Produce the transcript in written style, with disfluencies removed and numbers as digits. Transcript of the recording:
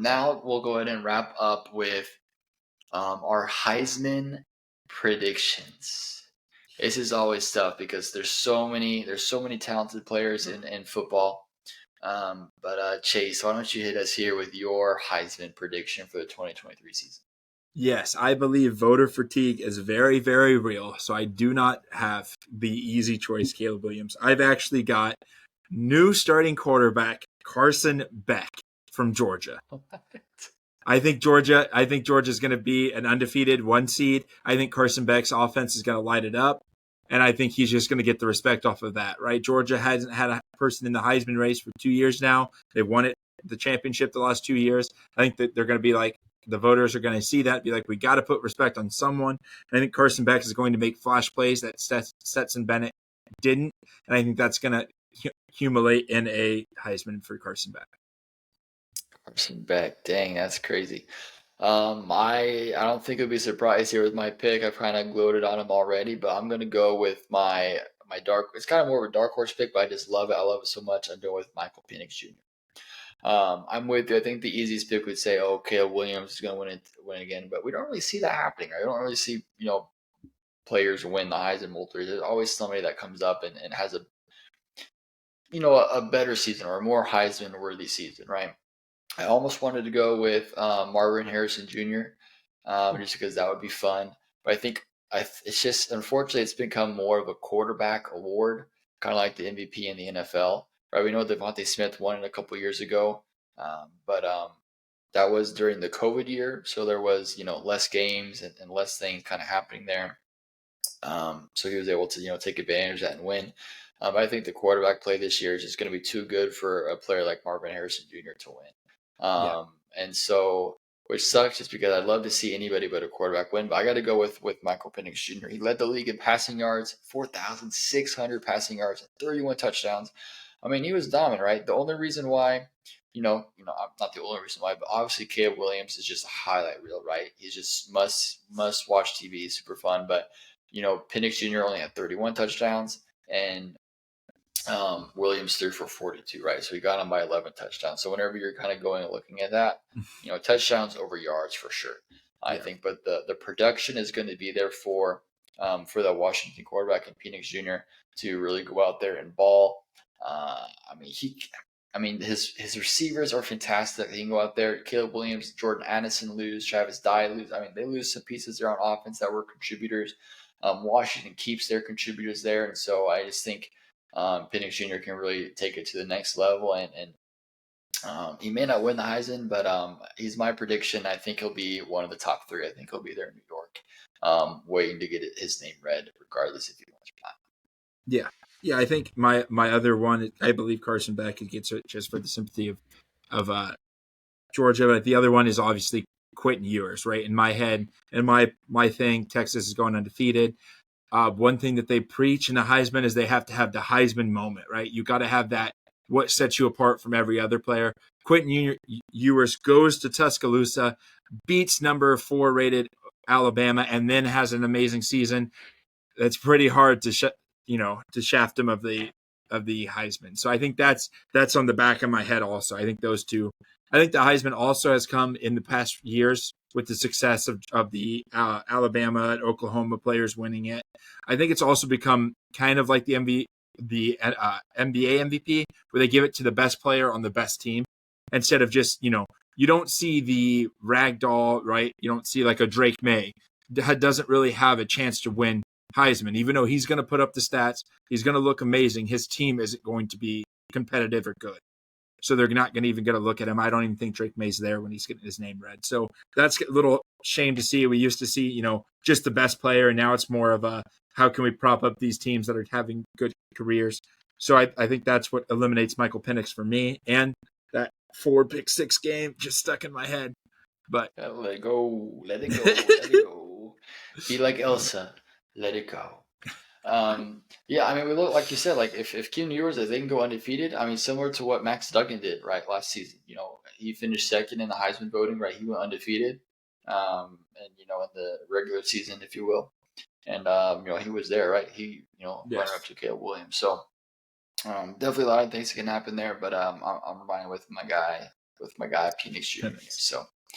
Now we'll go ahead and wrap up with our Heisman predictions. This is always tough because there's so many talented players in football. But Chase, why don't you hit us here with your Heisman prediction for the 2023 season? Yes, I believe voter fatigue is very, very real. So I do not have the easy choice, Caleb Williams. I've actually got new starting quarterback Carson Beck from Georgia. I think Georgia's going to be an undefeated 1 seed. I think Carson Beck's offense is going to light it up. And I think he's just going to get the respect off of that, right? Georgia hasn't had a person in the Heisman race for 2 years now. They've won the championship the last 2 years. I think that they're going to be like, the voters are going to see that, be like, we got to put respect on someone. And I think Carson Beck is going to make flash plays that Stetson Bennett didn't. And I think that's going to accumulate in a Heisman for Carson Beck. Carson Beck, dang, that's crazy. I don't think it'll be a surprise here with my pick. I've kind of gloated on him already, but I'm gonna go with my dark. It's kind of more of a dark horse pick, but I just love it. I love it so much. I'm going with Michael Penix Jr. I'm with you. I think the easiest pick would say, "Oh, Caleb Williams is going to win again," but we don't really see that happening. Right? We don't really see players win the Heisman multiple. There's always somebody that comes up and has a better season or a more Heisman worthy season, right? I almost wanted to go with Marvin Harrison Jr. Just because that would be fun. But I think it's just, unfortunately, it's become more of a quarterback award, kind of like the MVP in the NFL. Right? We know Devontae Smith won it a couple years ago, but that was during the COVID year, so there was less games and less things kind of happening there. So he was able to take advantage of that and win. But I think the quarterback play this year is just going to be too good for a player like Marvin Harrison Jr. to win. And so, which sucks just because I'd love to see anybody but a quarterback win, but I got to go with Michael Penix Jr. He led the league in passing yards, 4,600 passing yards, and 31 touchdowns. I mean, he was dominant, right? The only reason why, I'm not the only reason why, but obviously Caleb Williams is just a highlight reel, right? He's just must watch TV, super fun. But Penix Jr. only had 31 touchdowns, and Williams threw for 42, right? So he got him by 11 touchdowns. So whenever you're kind of going and looking at that, touchdowns over yards for sure, I think. But the production is going to be there for the Washington quarterback and Penix Jr. to really go out there and ball. His receivers are fantastic. He can go out there. Caleb Williams, Jordan Addison lose, Travis Dye lose. I mean, they lose some pieces there on offense that were contributors. Washington keeps their contributors there, and so I just think Penix Jr. can really take it to the next level, and he may not win the Heisman, but he's my prediction. I think he'll be one of the top 3. I think he'll be there in New York, waiting to get his name read, regardless if he wins or not. Yeah. I think my other one, I believe Carson Beck gets it just for the sympathy of Georgia, but the other one is obviously Quentin Ewers, right? In my head, and my thing, Texas is going undefeated. One thing that they preach in the Heisman is they have to have the Heisman moment, right? You got to have that, what sets you apart from every other player. Quentin Ewers goes to Tuscaloosa, beats number 4 rated Alabama, and then has an amazing season. It's pretty hard to shaft him of the Heisman. So I think that's on the back of my head also. I think those two. I think the Heisman also has come in the past years with the success of the Alabama and Oklahoma players winning it. I think it's also become kind of like the NBA MVP, where they give it to the best player on the best team instead of just, you don't see the ragdoll, right? You don't see like a Drake May that doesn't really have a chance to win Heisman, even though he's going to put up the stats. He's going to look amazing. His team isn't going to be competitive or good. So they're not going to even get a look at him. I don't even think Drake May's there when he's getting his name read. So that's a little shame to see. We used to see, just the best player, and now it's more of a, how can we prop up these teams that are having good careers? So I think that's what eliminates Michael Penix for me. And that 4 pick 6 game just stuck in my head. But let it go. Let it go. Let it go. Be like Elsa. Let it go. We look, like you said, like if Quentin Ewers, if they can go undefeated, similar to what Max Duggan did, right, last season. He finished second in the Heisman voting, right? He went undefeated, and in the regular season, if you will, and he was there, right? He runner up to Caleb Williams. So definitely a lot of things can happen there, but I'm reminded with my guy with my guy Penix Jr. here. So